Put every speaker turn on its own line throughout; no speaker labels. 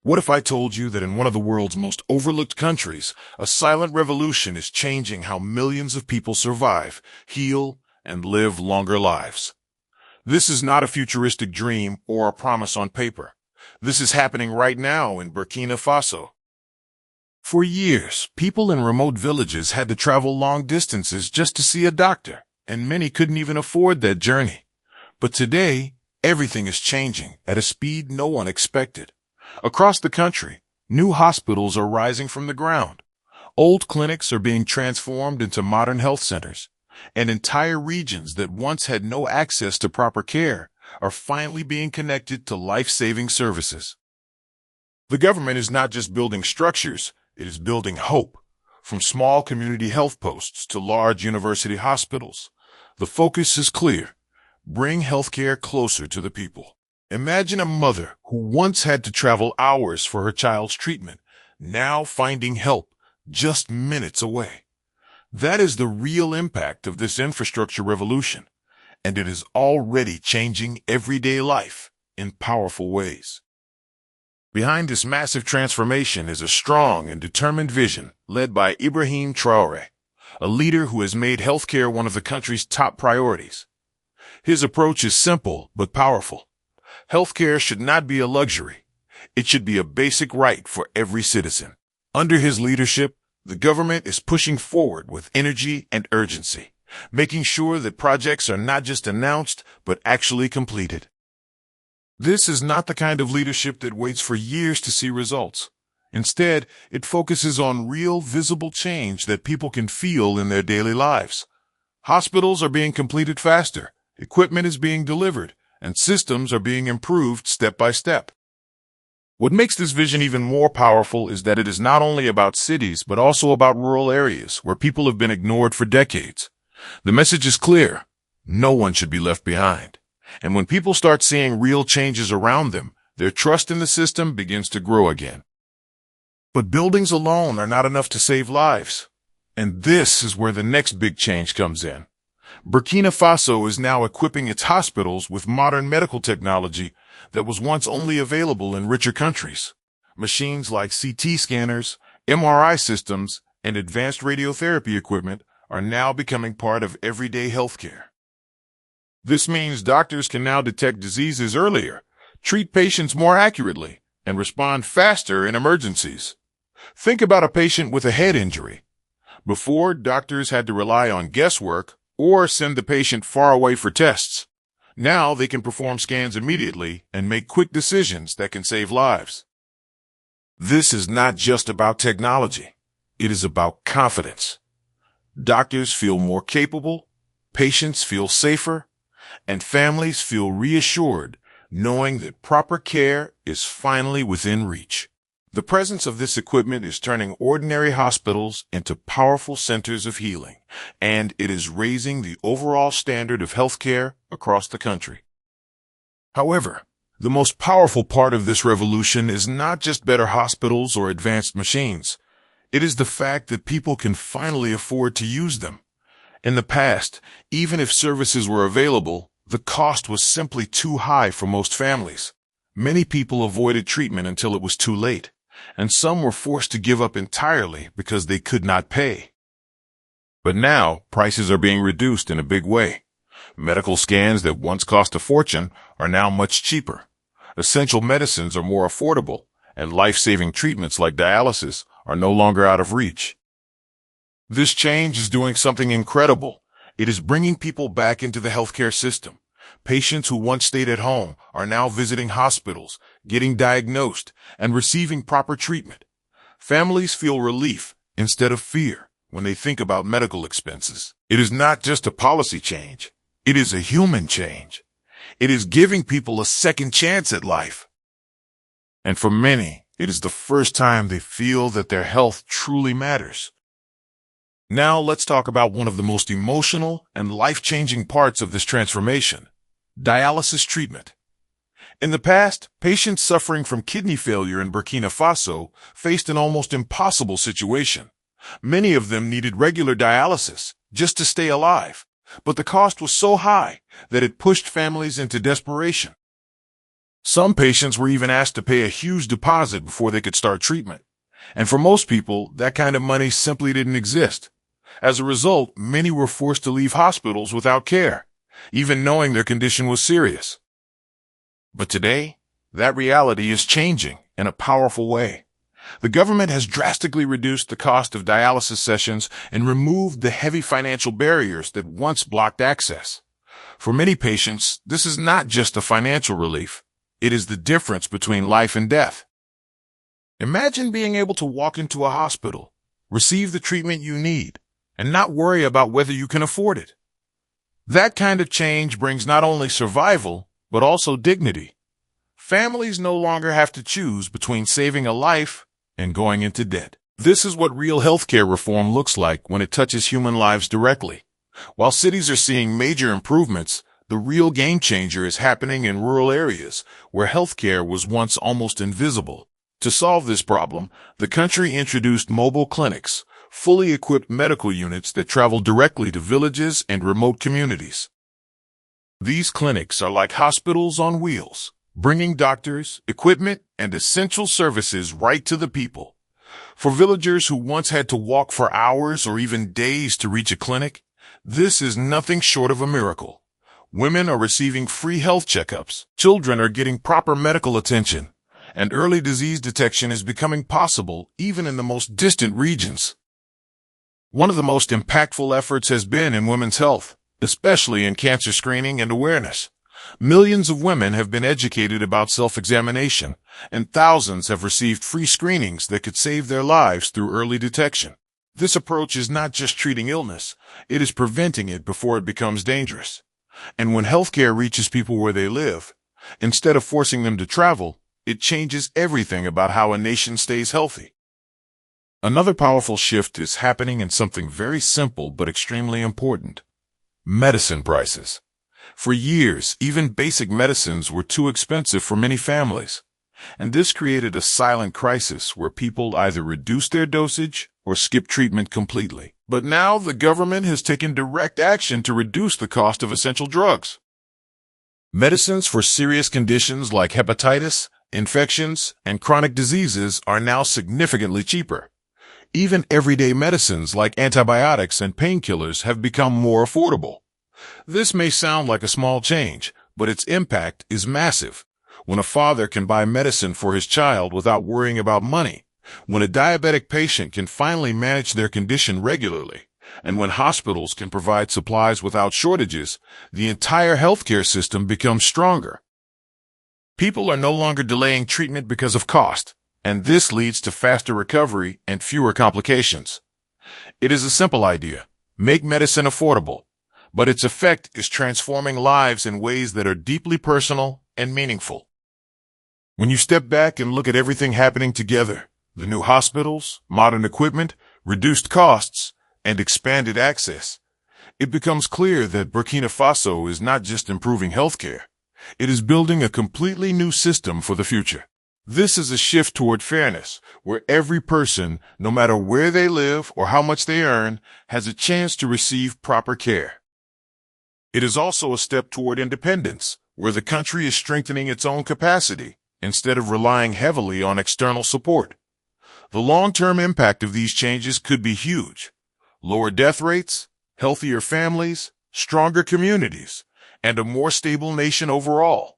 What if I told you that in one of the world's most overlooked countries, a silent revolution is changing how millions of people survive, heal, and live longer lives? This is not a futuristic dream or a promise on paper. This is happening right now in Burkina Faso. For years, people in remote villages had to travel long distances just to see a doctor, and many couldn't even afford that journey. But today, everything is changing at a speed no one expected. Across the country, new hospitals are rising from the ground. Old clinics are being transformed into modern health centers, and entire regions that once had no access to proper care are finally being connected to life-saving services. The government is not just building structures, it is building hope. From small community health posts to large university hospitals, the focus is clear: bring healthcare closer to the people. Imagine a mother who once had to travel hours for her child's treatment, now finding help just minutes away. That is the real impact of this infrastructure revolution, and it is already changing everyday life in powerful ways. Behind this massive transformation is a strong and determined vision led by Ibrahim Traoré, a leader who has made healthcare one of the country's top priorities. His approach is simple but powerful. Healthcare should not be a luxury. It should be a basic right for every citizen. Under his leadership, the government is pushing forward with energy and urgency, making sure that projects are not just announced, but actually completed. This is not the kind of leadership that waits for years to see results. Instead, it focuses on real, visible change that people can feel in their daily lives. Hospitals are being completed faster, equipment is being delivered, and systems are being improved step by step. What makes this vision even more powerful is that it is not only about cities, but also about rural areas where people have been ignored for decades. The message is clear: no one should be left behind. And when people start seeing real changes around them, their trust in the system begins to grow again. But buildings alone are not enough to save lives. And this is where the next big change comes in. Burkina Faso is now equipping its hospitals with modern medical technology that was once only available in richer countries. Machines like CT scanners, MRI systems, and advanced radiotherapy equipment are now becoming part of everyday healthcare. This means doctors can now detect diseases earlier, treat patients more accurately, and respond faster in emergencies. Think about a patient with a head injury. Before, doctors had to rely on guesswork or send the patient far away for tests. Now they can perform scans immediately and make quick decisions that can save lives. This is not just about technology. It is about confidence. Doctors feel more capable, patients feel safer, and families feel reassured knowing that proper care is finally within reach. The presence of this equipment is turning ordinary hospitals into powerful centers of healing, and it is raising the overall standard of healthcare across the country. However, the most powerful part of this revolution is not just better hospitals or advanced machines. It is the fact that people can finally afford to use them. In the past, even if services were available, the cost was simply too high for most families. Many people avoided treatment until it was too late, and some were forced to give up entirely because they could not pay. But now, prices are being reduced in a big way. Medical scans that once cost a fortune are now much cheaper. Essential medicines are more affordable, and life-saving treatments like dialysis are no longer out of reach. This change is doing something incredible. It is bringing people back into the healthcare system. Patients who once stayed at home are now visiting hospitals, getting diagnosed, and receiving proper treatment. Families feel relief instead of fear when they think about medical expenses. It is not just a policy change. It is a human change. It is giving people a second chance at life. And for many, it is the first time they feel that their health truly matters. Now let's talk about one of the most emotional and life-changing parts of this transformation: dialysis treatment. In the past, patients suffering from kidney failure in Burkina Faso faced an almost impossible situation. Many of them needed regular dialysis just to stay alive, but the cost was so high that it pushed families into desperation. Some patients were even asked to pay a huge deposit before they could start treatment. And for most people, that kind of money simply didn't exist. As a result, many were forced to leave hospitals without care, even knowing their condition was serious. But today, that reality is changing in a powerful way. The government has drastically reduced the cost of dialysis sessions and removed the heavy financial barriers that once blocked access. For many patients, this is not just a financial relief. It is the difference between life and death. Imagine being able to walk into a hospital, receive the treatment you need, and not worry about whether you can afford it. That kind of change brings not only survival, but also dignity. Families no longer have to choose between saving a life and going into debt. This is what real healthcare reform looks like when it touches human lives directly. While cities are seeing major improvements, the real game changer is happening in rural areas where healthcare was once almost invisible. To solve this problem, the country introduced mobile clinics, fully equipped medical units that travel directly to villages and remote communities. These clinics are like hospitals on wheels, bringing doctors, equipment, and essential services right to the people. For villagers who once had to walk for hours or even days to reach a clinic, this is nothing short of a miracle. Women are receiving free health checkups, children are getting proper medical attention, and early disease detection is becoming possible even in the most distant regions. One of the most impactful efforts has been in women's health, especially in cancer screening and awareness. Millions of women have been educated about self-examination, and thousands have received free screenings that could save their lives through early detection. This approach is not just treating illness, it is preventing it before it becomes dangerous. And when healthcare reaches people where they live, instead of forcing them to travel, it changes everything about how a nation stays healthy. Another powerful shift is happening in something very simple but extremely important: medicine prices. For years, even basic medicines were too expensive for many families, and this created a silent crisis where people either reduced their dosage or skipped treatment completely. But now the government has taken direct action to reduce the cost of essential drugs. Medicines for serious conditions like hepatitis, infections, and chronic diseases are now significantly cheaper. Even everyday medicines like antibiotics and painkillers have become more affordable. This may sound like a small change, but its impact is massive. When a father can buy medicine for his child without worrying about money, when a diabetic patient can finally manage their condition regularly, and when hospitals can provide supplies without shortages, the entire healthcare system becomes stronger. People are no longer delaying treatment because of cost, and this leads to faster recovery and fewer complications. It is a simple idea: make medicine affordable, but its effect is transforming lives in ways that are deeply personal and meaningful. When you step back and look at everything happening together, the new hospitals, modern equipment, reduced costs, and expanded access, it becomes clear that Burkina Faso is not just improving healthcare. It is building a completely new system for the future. This is a shift toward fairness, where every person, no matter where they live or how much they earn, has a chance to receive proper care. It is also a step toward independence, where the country is strengthening its own capacity instead of relying heavily on external support. The long-term impact of these changes could be huge: lower death rates, healthier families, stronger communities, and a more stable nation overall.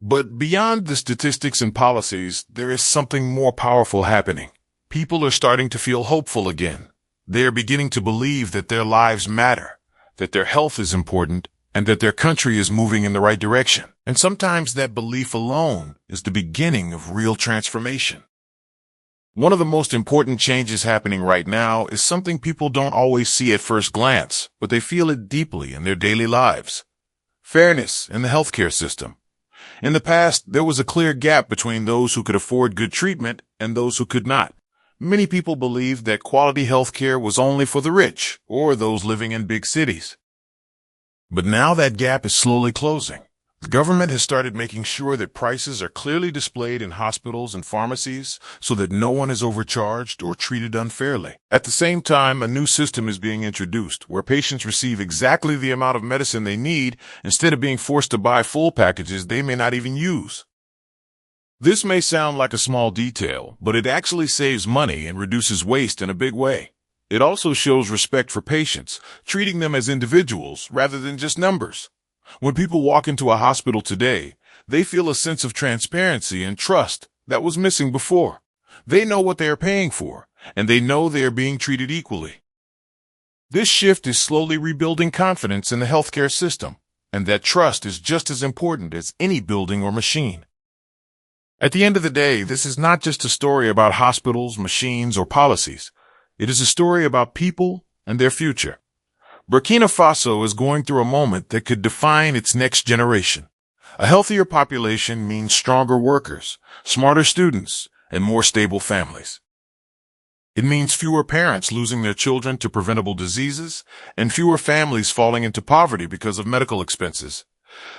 But beyond the statistics and policies, there is something more powerful happening. People are starting to feel hopeful again. They are beginning to believe that their lives matter, that their health is important, and that their country is moving in the right direction. And sometimes that belief alone is the beginning of real transformation. One of the most important changes happening right now is something people don't always see at first glance, but they feel it deeply in their daily lives: fairness in the healthcare system. In the past, there was a clear gap between those who could afford good treatment and those who could not. Many people believed that quality healthcare was only for the rich or those living in big cities. But now that gap is slowly closing. The government has started making sure that prices are clearly displayed in hospitals and pharmacies so that no one is overcharged or treated unfairly. At the same time, a new system is being introduced where patients receive exactly the amount of medicine they need instead of being forced to buy full packages they may not even use. This may sound like a small detail, but it actually saves money and reduces waste in a big way. It also shows respect for patients, treating them as individuals rather than just numbers. When people walk into a hospital today, they feel a sense of transparency and trust that was missing before. They know what they are paying for, and they know they are being treated equally. This shift is slowly rebuilding confidence in the healthcare system, and that trust is just as important as any building or machine. At the end of the day, this is not just a story about hospitals, machines, or policies. It is a story about people and their future. Burkina Faso is going through a moment that could define its next generation. A healthier population means stronger workers, smarter students, and more stable families. It means fewer parents losing their children to preventable diseases and fewer families falling into poverty because of medical expenses.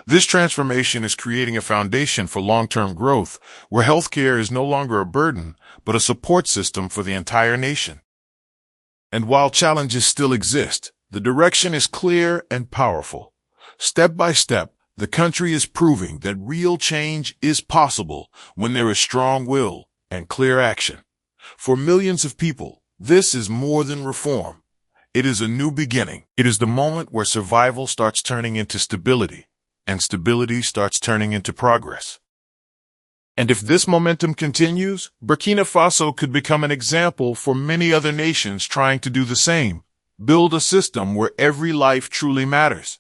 This transformation is creating a foundation for long-term growth where healthcare is no longer a burden, but a support system for the entire nation. And while challenges still exist, the direction is clear and powerful. Step by step, the country is proving that real change is possible when there is strong will and clear action. For millions of people, this is more than reform. It is a new beginning. It is the moment where survival starts turning into stability, and stability starts turning into progress. And if this momentum continues, Burkina Faso could become an example for many other nations trying to do the same. Build a system where every life truly matters.